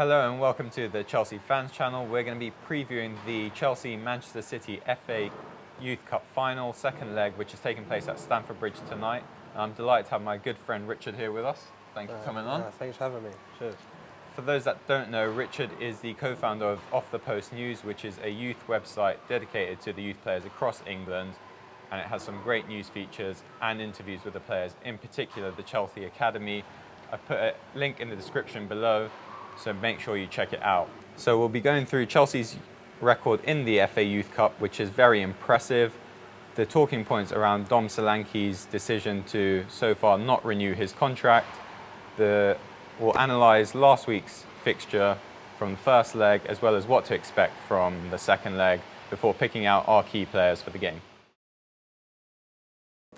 Hello and welcome to the Chelsea Fans Channel. We're going to be previewing the Chelsea-Manchester City FA Youth Cup final, second leg, which is taking place at Stamford Bridge tonight. I'm delighted to have my good friend Richard here with us. Thank you for coming on. Thanks for having me. Cheers. For those that don't know, Richard is the co-founder of Off the Post News, which is a youth website dedicated to the youth players across England. And it has some great news features and interviews with the players, in particular the Chelsea Academy. I've put a link in the description below, so make sure you check it out. So we'll be going through Chelsea's record in the FA Youth Cup, which is very impressive. The talking points around Dom Solanki's decision to so far not renew his contract. We'll analyse last week's fixture from the first leg, as well as what to expect from the second leg, before picking out our key players for the game.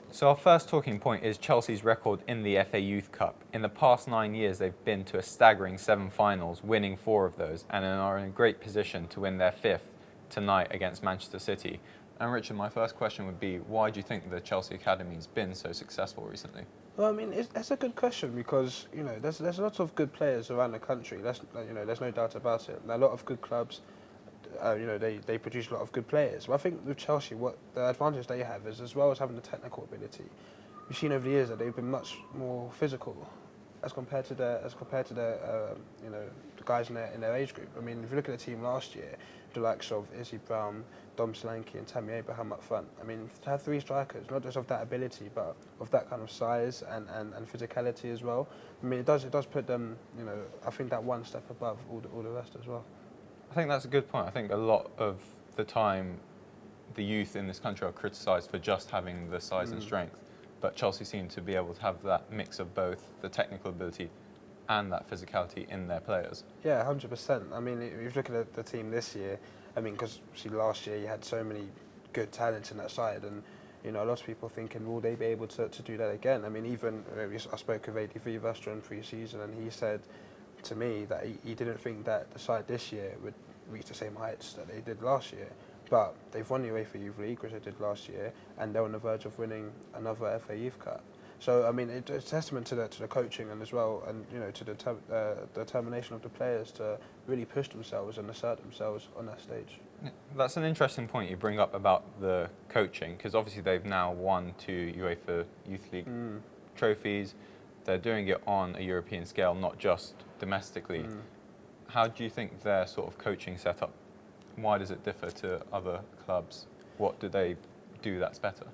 So our first talking point is Chelsea's record in the FA Youth Cup. In the past 9 years, they've been to a staggering 7 finals, winning 4 of those, and are in a great position to win their 5th tonight against Manchester City. And Richard, my first question would be, why do you think the Chelsea Academy has been so successful recently? Well, I mean, it's a good question because there's lots of good players around the country. There's no doubt about it. There are a lot of good clubs. They produce a lot of good players. But I think with Chelsea, what the advantage they have is, as well as having the technical ability, we've seen over the years that they've been much more physical as compared to the guys in their age group. I mean, if you look at the team last year, the likes of Brown, Dom Solanki and Tammy Abraham up front. I mean, to have 3 strikers, not just of that ability, but of that kind of size and physicality as well. I mean, it does put them, I think that one step above all the rest as well. I think that's a good point. I think a lot of the time, the youth in this country are criticised for just having the size and strength, but Chelsea seem to be able to have that mix of both the technical ability and that physicality in their players. Yeah, 100%. I mean, if you look at the team this year, I mean, because last year you had so many good talents in that side, and a lot of people thinking, will they be able to do that again? I mean, even I spoke with ADV Vestra in pre-season, and he said to me that he didn't think that the side this year would reach the same heights that they did last year. But they've won the UEFA Youth League, which they did last year, and they're on the verge of winning another FA Youth Cup. So I mean, it's testament to the coaching and as well, and to the determination of the players to really push themselves and assert themselves on that stage. That's an interesting point you bring up about the coaching, because obviously they've now won 2 UEFA Youth League trophies. They're doing it on a European scale, not just domestically. How do you think their sort of coaching setup, why does it differ to other clubs? What do they do that's better?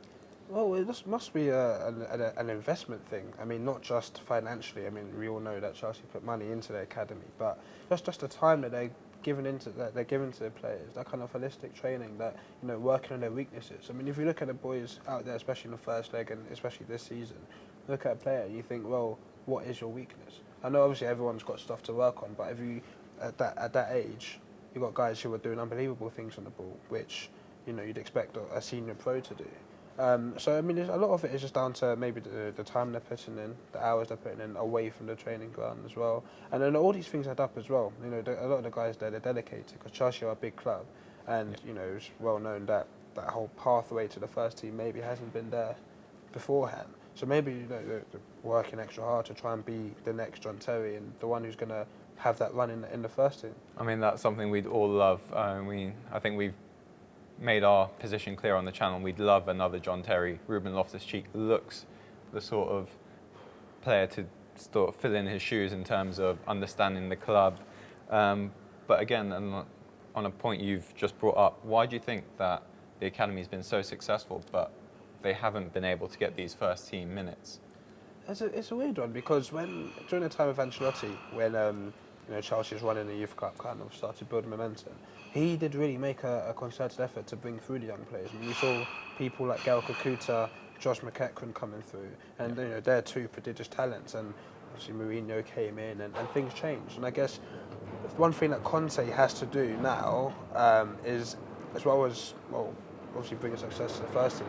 Well, it must be an investment thing. I mean, not just financially. I mean, we all know that Chelsea put money into their academy, but just the time that they're given to the players, that kind of holistic training, that working on their weaknesses. I mean, if you look at the boys out there, especially in the first leg and especially this season, look at a player, you think, well, what is your weakness? I know obviously everyone's got stuff to work on, but if you at that age, you've got guys who are doing unbelievable things on the ball, which you'd expect a senior pro to do. So I mean, a lot of it is just down to maybe the time they're putting in, the hours they're putting in away from the training ground as well, and then all these things add up as well. A lot of the guys there, they're dedicated because Chelsea are a big club, and it's well known that that whole pathway to the first team maybe hasn't been there beforehand. So maybe they're working extra hard to try and be the next John Terry and the one who's going to have that run in the first team. I mean, that's something we'd all love. I think we've made our position clear on the channel. We'd love another John Terry. Ruben Loftus-Cheek looks the sort of player to sort of fill in his shoes in terms of understanding the club. But again, on a point you've just brought up, why do you think that the academy's been so successful, but they haven't been able to get these first team minutes? It's a weird one because during the time of Ancelotti, when Chelsea was running the Youth Cup, kind of started building momentum, he did really make a concerted effort to bring through the young players. I mean, we saw people like Gael Kakuta, Josh McEachran coming through, and they're 2 prodigious talents, and obviously Mourinho came in and things changed. And I guess one thing that Conte has to do now is, as well as obviously bringing success to the first team,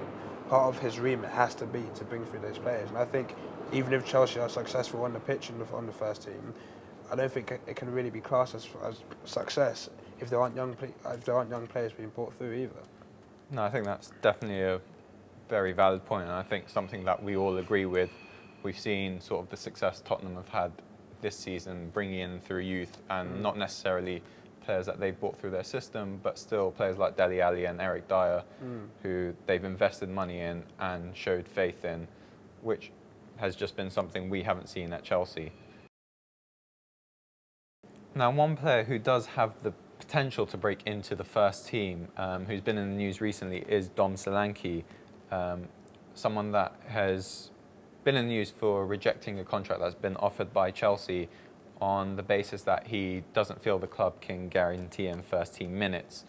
part of his remit has to be to bring through those players. And I think even if Chelsea are successful on the pitch and on the first team, I don't think it can really be classed as success if there aren't young players being brought through either. No, I think that's definitely a very valid point, and I think something that we all agree with. We've seen sort of the success Tottenham have had this season, bringing in through youth and not necessarily players that they've brought through their system, but still players like Dele Alli and Eric Dyer, who they've invested money in and showed faith in, which has just been something we haven't seen at Chelsea. Now, one player who does have the potential to break into the first team, who's been in the news recently, is Dom Solanki, someone that has been in the news for rejecting a contract that's been offered by Chelsea on the basis that he doesn't feel the club can guarantee him first team minutes.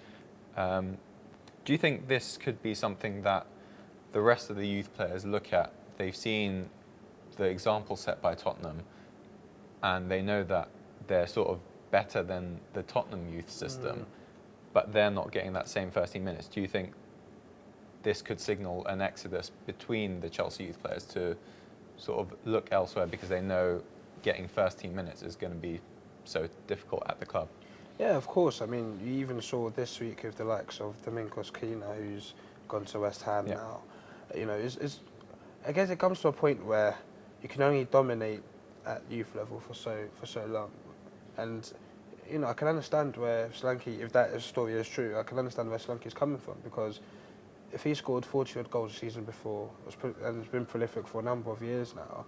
Do you think this could be something that the rest of the youth players look at? They've seen the example set by Tottenham and they know that they're sort of better than the Tottenham youth system, but they're not getting that same first team minutes. Do you think this could signal an exodus between the Chelsea youth players to sort of look elsewhere because they know getting first team minutes is going to be so difficult at the club? Yeah, of course. I mean, you even saw this week with the likes of Domingos Quina, who's gone to West Ham now. You know, I guess it comes to a point where you can only dominate at youth level for so long. And, you know, I can understand where Solanki, if that story is true, I can understand where Solanki is coming from, because if he scored 40-odd goals a season before and has been prolific for a number of years now,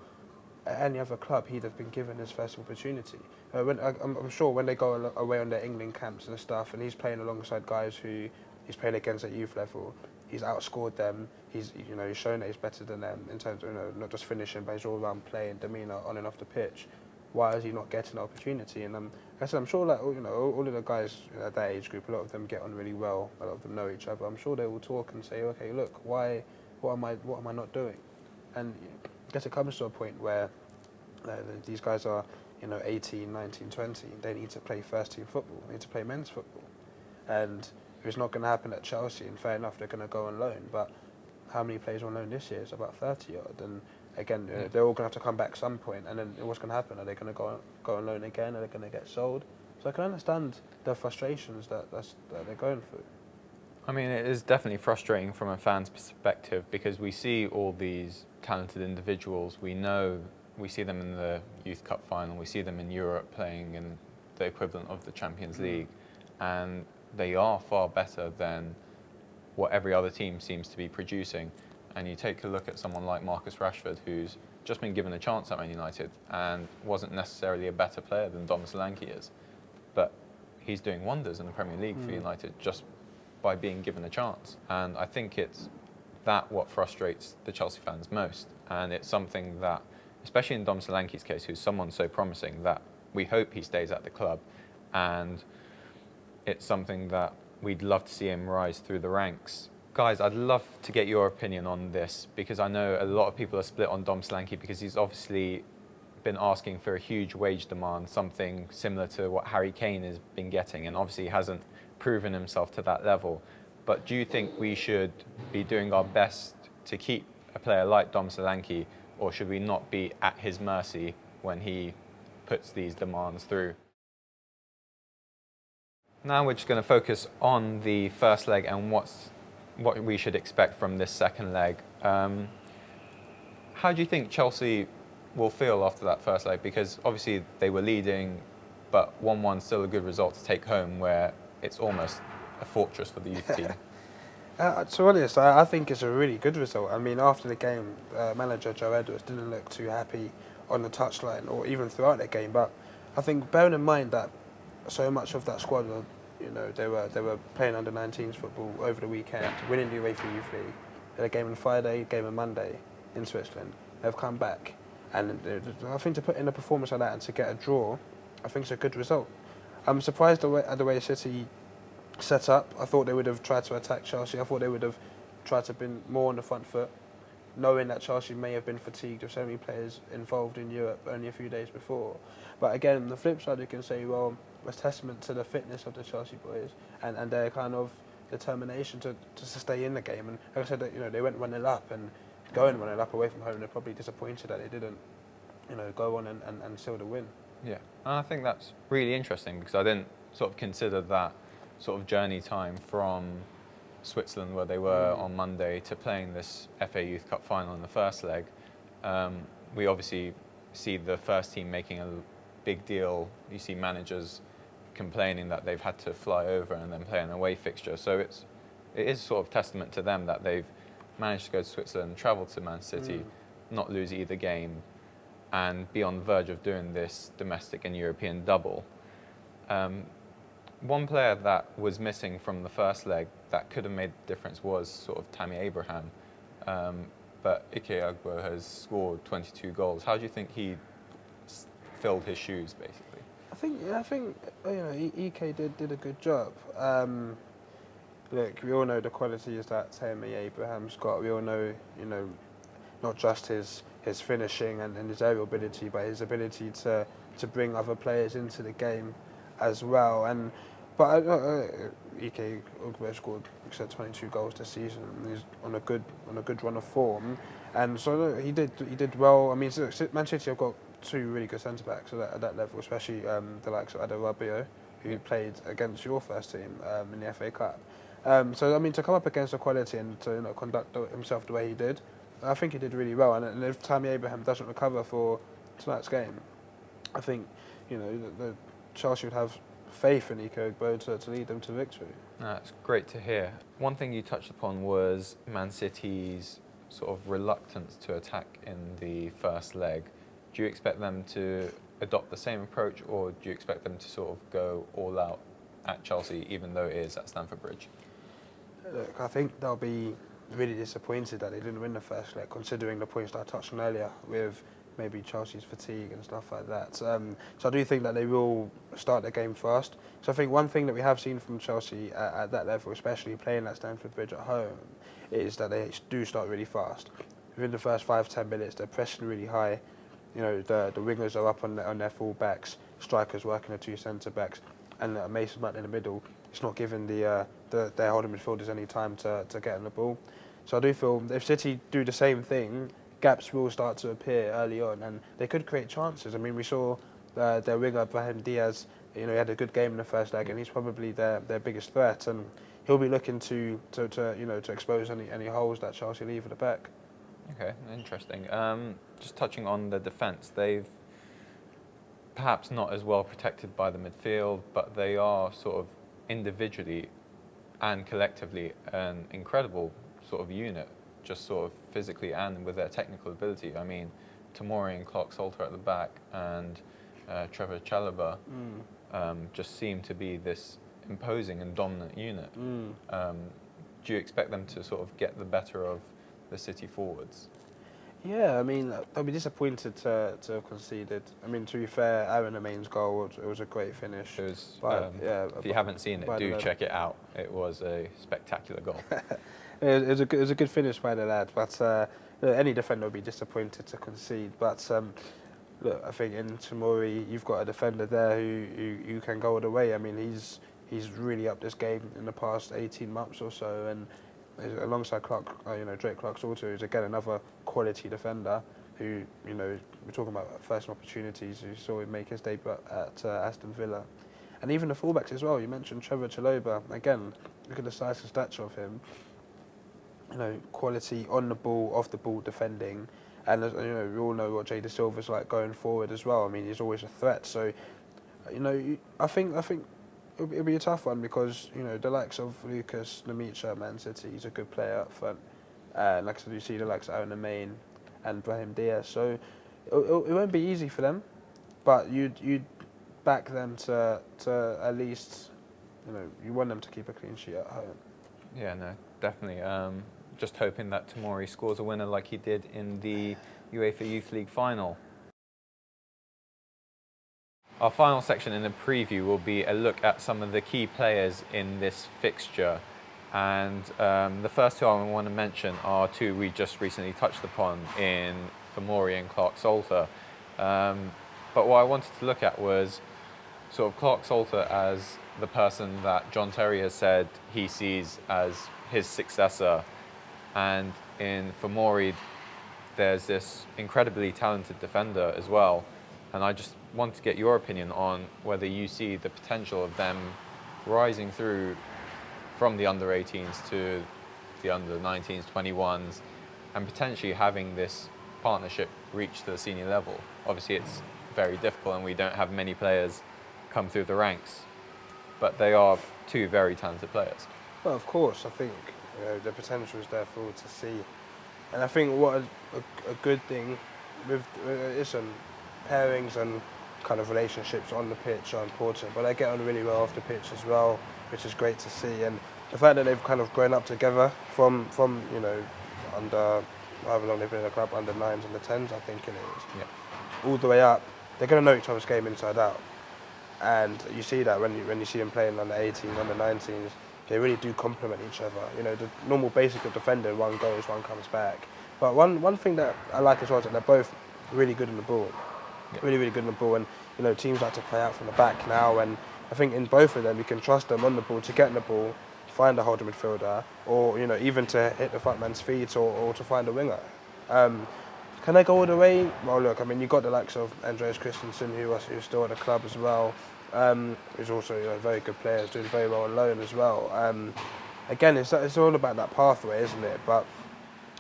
at any other club he'd have been given his first opportunity. I'm sure when they go away on their England camps and stuff, and he's playing alongside guys who he's played against at youth level, he's outscored them. He's shown that he's better than them in terms of not just finishing, but his all-round play and demeanour on and off the pitch. Why is he not getting an opportunity? And like I said, I'm sure that all of the guys at that age group, a lot of them get on really well. A lot of them know each other. I'm sure they will talk and say, okay, look, what am I not doing? And I guess it comes to a point where these guys are 18, 19, 20. They need to play first team football. They need to play men's football. And if it's not going to happen at Chelsea, and fair enough, they're going to go on loan. But how many players on loan this year? It's about 30 odd. And again, they're all going to have to come back at some point. And then what's going to happen? Are they going to go on loan again? Are they going to get sold? So I can understand the frustrations that they're going through. I mean, it is definitely frustrating from a fan's perspective, because we see all these talented individuals. We see them in the Youth Cup final. We see them in Europe playing in the equivalent of the Champions League. And they are far better than what every other team seems to be producing. And you take a look at someone like Marcus Rashford, who's just been given a chance at Man United and wasn't necessarily a better player than Dom Solanki is. But he's doing wonders in the Premier League for United just by being given a chance. And I think it's what frustrates the Chelsea fans most. And it's something that, especially in Dom Solanki's case, who's someone so promising, that we hope he stays at the club. And it's something that we'd love to see him rise through the ranks. Guys, I'd love to get your opinion on this, because I know a lot of people are split on Dom Solanki, because he's obviously been asking for a huge wage demand, something similar to what Harry Kane has been getting, and obviously hasn't proven himself to that level. But do you think we should be doing our best to keep a player like Dom Solanki, or should we not be at his mercy when he puts these demands through? Now we're just going to focus on the first leg and what we should expect from this second leg. How do you think Chelsea will feel after that first leg? Because obviously they were leading, but 1-1 still a good result to take home, where it's almost a fortress for the youth team. To be honest, I think it's a really good result. I mean, after the game, manager Joe Edwards didn't look too happy on the touchline or even throughout the game. But I think, bearing in mind that so much of that squad were, they were playing under 19s football over the weekend, winning the UEFA Youth League. They had a game on Friday, game on Monday in Switzerland. They've come back, and I think to put in a performance like that and to get a draw, I think it's a good result. I'm surprised at the way City set up. I thought they would have tried to attack Chelsea. I thought they would have tried to be more on the front foot, knowing that Chelsea may have been fatigued with so many players involved in Europe only a few days before. But again, on the flip side, you can say, well, it's testament to the fitness of the Chelsea boys and their kind of determination to stay in the game. And like I said, they went 1-0 up, and going 1-0 up away from home, they're probably disappointed that they didn't, go on and seal the win. Yeah, and I think that's really interesting, because I didn't sort of consider that sort of journey time from Switzerland, where they were on Monday, to playing this FA Youth Cup final in the first leg. We obviously see the first team making big deal. You see managers complaining that they've had to fly over and then play an away fixture. So it is sort of testament to them that they've managed to go to Switzerland, travel to Man City, not lose either game, and be on the verge of doing this domestic and European double. One player that was missing from the first leg that could have made the difference was sort of Tammy Abraham. But Ike Agbo has scored 22 goals. How do you think he filled his shoes, basically? I think Ike did a good job. Look, we all know the qualities that Tammy Abraham's got. We all know, not just his finishing and his aerial ability, but his ability to bring other players into the game as well. But Ike Ugbo scored, like I said, 22 goals this season. He's on a good run of form, and so he did well. I mean, Man City have got two really good centre backs at that level, especially the likes of Adarabioyo, who played against your first team in the FA Cup. So I mean, to come up against the quality and to conduct himself the way he did, I think he did really well. And if Tammy Abraham doesn't recover for tonight's game, I think the Chelsea would have faith in Ike Ugbo to lead them to victory. That's great to hear. One thing you touched upon was Man City's sort of reluctance to attack in the first leg. Do you expect them to adopt the same approach, or do you expect them to sort of go all out at Chelsea, even though it is at Stamford Bridge? Look, I think they'll be really disappointed that they didn't win the first leg, considering the points that I touched on earlier with maybe Chelsea's fatigue and stuff like that. So I do think that they will start the game fast. So I think one thing that we have seen from Chelsea at that level, especially playing at Stamford Bridge at home, is that they do start really fast. Within the first 5-10 minutes, they're pressing really high. The wingers are up on their full backs, strikers working the two centre backs, and Mason Mount in the middle. It's not giving their holding midfielders any time to get on the ball. So I do feel if City do the same thing, gaps will start to appear early on, and they could create chances. I mean, we saw their winger Brahim Diaz. He had a good game in the first leg, and he's probably their biggest threat. And he'll be looking to expose any holes that Chelsea leave at the back. Okay, interesting. Just touching on the defence, they've perhaps not as well protected by the midfield, but they are sort of individually and collectively an incredible sort of unit, just sort of physically and with their technical ability. I mean, Tamori and Clark-Salter at the back and Trevor Chalobah just seem to be this imposing and dominant unit. Do you expect them to sort of get the better of the City forwards? Yeah, I mean, they'll be disappointed to have conceded. I mean, to be fair, Aaron Amain's goal, it was a great finish. It was, if you haven't seen it, do check it out. It was a spectacular goal. It was a good finish by the lad, but any defender would be disappointed to concede. But look, I think in Tamori, you've got a defender there who can go all the way. I mean, he's really upped this game in the past 18 months or so, and alongside Drake Clark-Salter, who's again another quality defender who, we're talking about first opportunities. You saw him make his debut at Aston Villa. And even the fullbacks as well. You mentioned Trevor Chalobah. Again, look at the size and stature of him. Quality on the ball, off the ball defending. And we all know what Jay Silva's like going forward as well. I mean, he's always a threat. So, I think it'll be a tough one because, the likes of Lucas Namicha at Man City, he's a good player up front. Like I said, you see the likes of Aaron Amain and Brahim Diaz. So it won't be easy for them, but you'd back them to at least, you want them to keep a clean sheet at home. Yeah, no, definitely. Just hoping that Tamori scores a winner like he did in the UEFA Youth League final. Our final section in the preview will be a look at some of the key players in this fixture. And the first two I want to mention are two we just recently touched upon in Tamori and Clark-Salter. But what I wanted to look at was sort of Clark-Salter as the person that John Terry has said he sees as his successor. And in Tamori, there's this incredibly talented defender as well. And I just want to get your opinion on whether you see the potential of them rising through from the under-18s to the under-19s, 21s, and potentially having this partnership reach the senior level. Obviously, it's very difficult, and we don't have many players come through the ranks. But they are two very talented players. Well, of course, I think the potential is there for all to see. And I think what a good thing with pairings and kind of relationships on the pitch are important, but they get on really well off the pitch as well, which is great to see. And the fact that they've kind of grown up together from under however long they've been in the club, under 9s, under 10s, I think it is, all the way up, they're going to know each other's game inside out. And you see that when you see them playing under 18s, under 19s, they really do complement each other. You know, the normal basic of defending, one goes, one comes back. But one thing that I like as well is that they're both really good in the ball. Really, really good in the ball. And, you know, teams like to play out from the back now. And I think in both of them, you can trust them on the ball to get in the ball, find a holding midfielder, or, you know, even to hit the front man's feet or to find a winger. Can they go all the way? Well, look, I mean, you've got the likes of Andreas Christensen, who's still at the club as well. Who's also a very good player, is doing very well on loan as well. Again, it's all about that pathway, isn't it? But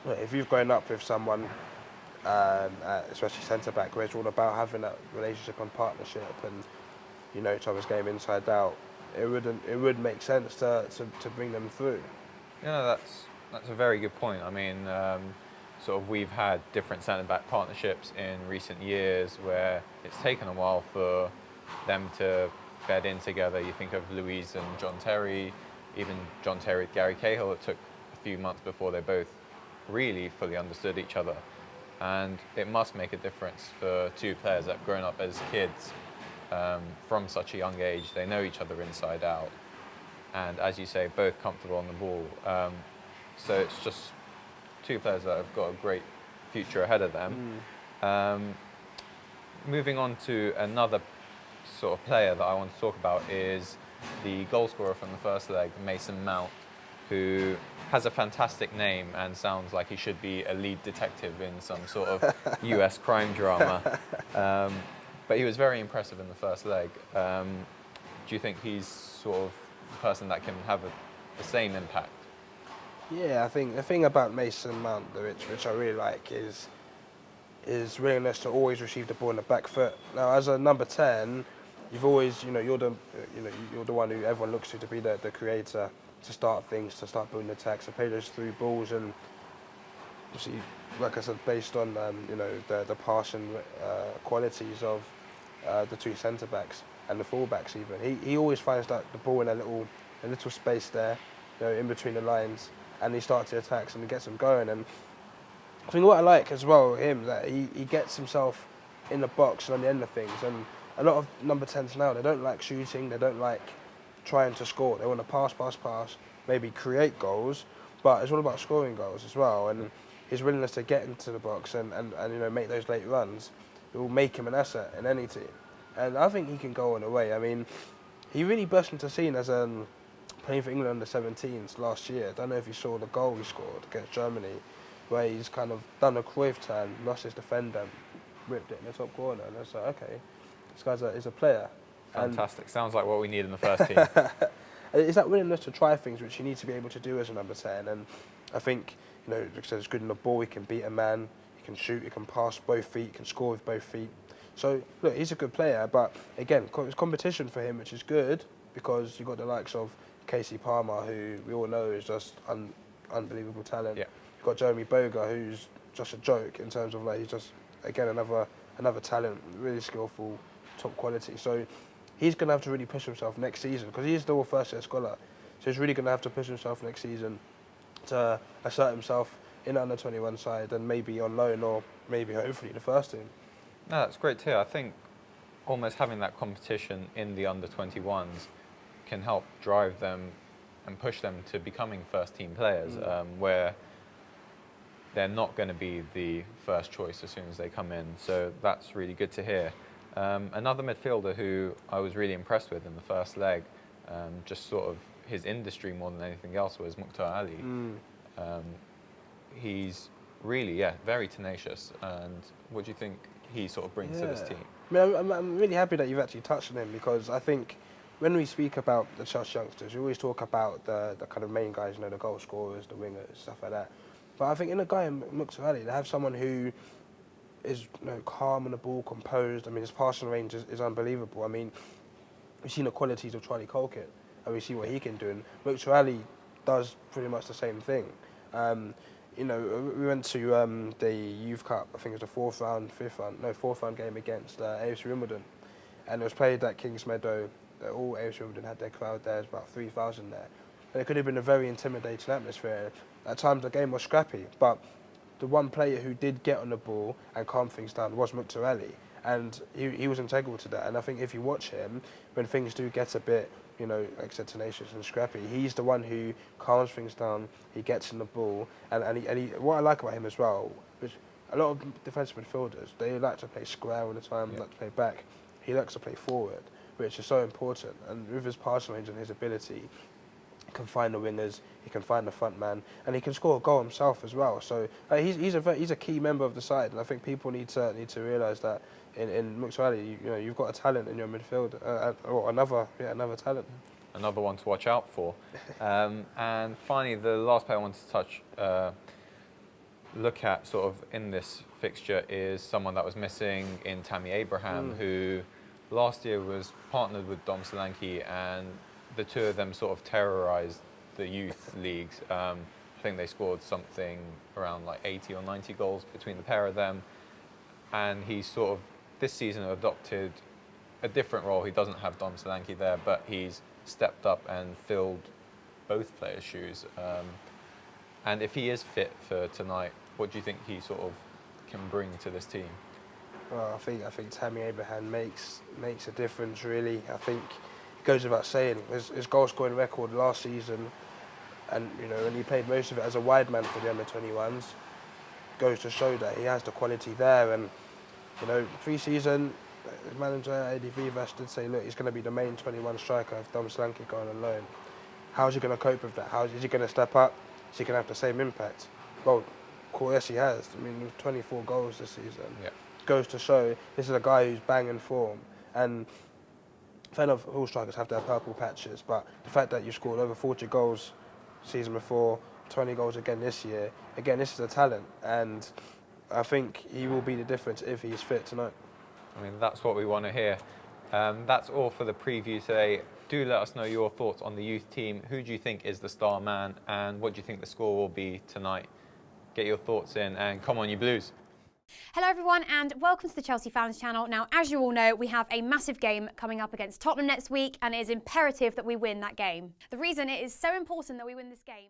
look, if you've grown up with someone, especially centre-back, where it's all about having that relationship and partnership and, you know, each other's game inside out, it would make sense to bring them through. You know, that's a very good point. I mean, sort of we've had different centre-back partnerships in recent years where it's taken a while for them to bed in together. You think of Louise and John Terry, even John Terry with Gary Cahill. It took a few months before they both really fully understood each other. And it must make a difference for two players that have grown up as kids from such a young age. They know each other inside out. And as you say, both comfortable on the ball. So it's just two players that have got a great future ahead of them. Moving on to another sort of player that I want to talk about is the goal scorer from the first leg, Mason Mount, who has a fantastic name and sounds like he should be a lead detective in some sort of US crime drama. But he was very impressive in the first leg. Do you think he's sort of the person that can have the same impact? Yeah, I think the thing about Mason Mount, which I really like, is his willingness to always receive the ball in the back foot. Now, as a number 10, you've always, you're the one who everyone looks to be the creator, to start things, to start building attacks, to play those through balls, and obviously, like I said, based on the passing qualities of the two centre backs and the full backs even, he always finds that the ball in a little space there, in between the lines, and he starts the attacks and he gets them going. And I think what I like as well him, that he gets himself in the box and on the end of things. And a lot of number 10s now, they don't like shooting, they don't like trying to score. They want to pass, maybe create goals, but it's all about scoring goals as well. And his willingness to get into the box and make those late runs, it will make him an asset in any team. And I think he can go on away. I mean, he really burst into scene as playing for England under 17s last year. I don't know if you saw the goal he scored against Germany, where he's kind of done a Cruyff turn, lost his defender, ripped it in the top corner, and it's like, okay, this guy's is a player. Fantastic. Sounds like what we need in the first team. It's that willingness to try things which you need to be able to do as a number 10. And I think, like I said, he's good in the ball, he can beat a man, he can shoot, he can pass both feet, he can score with both feet. So, look, he's a good player, but again, it's competition for him, which is good, because you've got the likes of Casey Palmer, who we all know is just unbelievable talent. Yeah. You've got Jeremy Boga, who's just a joke in terms of, like, he's just, again, another talent, really skillful, top quality. So he's going to have to really push himself next season, because he is still a first-year scholar. So he's really going to have to push himself next season to assert himself in the under-21 side and maybe on loan or maybe, hopefully, the first team. No, that's great to hear. I think almost having that competition in the under-21s can help drive them and push them to becoming first-team players, where they're not going to be the first choice as soon as they come in. So that's really good to hear. Another midfielder who I was really impressed with in the first leg, just sort of his industry more than anything else, was Mukhtar Ali. He's really, very tenacious. And what do you think he sort of brings to this team? I mean, I'm really happy that you've actually touched on him, because I think when we speak about the Chelsea youngsters, we always talk about the kind of main guys, the goal scorers, the wingers, stuff like that. But I think in a guy in Mukhtar Ali, they have someone who is calm on the ball, composed. I mean, his passing range is unbelievable. I mean, we've seen the qualities of Charlie Colkett, and we see what he can do. And Mukhtar Ali does pretty much the same thing. We went to the Youth Cup. I think it was the fourth round game against AFC Wimbledon, and it was played at Kings Meadow. All AFC Wimbledon had their crowd there. There's about 3,000 there. And it could have been a very intimidating atmosphere. At times the game was scrappy, but the one player who did get on the ball and calm things down was Mukhtar Ali, and he was integral to that. And I think if you watch him, when things do get a bit, like I said, tenacious and scrappy, he's the one who calms things down. He gets in the ball, and he what I like about him as well, which a lot of defensive midfielders, they like to play square all the time, like to play back. He likes to play forward, which is so important. And with his passing range and his ability, he can find the wingers, he can find the front man, and he can score a goal himself as well. So he's a key member of the side, and I think people need to realise that in Mukhtar Ali, you've got a talent in your midfield, or another talent. Another one to watch out for. And finally, the last player I wanted to look at sort of in this fixture is someone that was missing in Tammy Abraham, who last year was partnered with Dom Solanki, and the two of them sort of terrorised the youth leagues. I think they scored something around like 80 or 90 goals between the pair of them. And he sort of, this season, adopted a different role. He doesn't have Dom Solanki there, but he's stepped up and filled both players' shoes. And if he is fit for tonight, what do you think he sort of can bring to this team? Well, I think Tammy Abraham makes a difference, really. I think it goes without saying, his goal scoring record last season, and and he played most of it as a wide man for the under-21s, goes to show that he has the quality there. And pre-season, his manager Eddie Vivas did say, look, he's going to be the main 21 striker if Dom Solanki going on loan. How's he going to cope with that? Is he going to step up? Is he going to have the same impact? Well, of course he has. I mean, 24 goals this season. Yeah. Goes to show this is a guy who's banging form. And fair enough, all strikers have their purple patches, but the fact that you scored over 40 goals season before, 20 goals again this year, again, this is a talent, and I think he will be the difference if he's fit tonight. I mean, that's what we want to hear. That's all for the preview today. Do let us know your thoughts on the youth team. Who do you think is the star man, and what do you think the score will be tonight? Get your thoughts in, and come on, you Blues. Hello everyone and welcome to the Chelsea Fans Channel. Now, as you all know, we have a massive game coming up against Tottenham next week, and it is imperative that we win that game. The reason it is so important that we win this game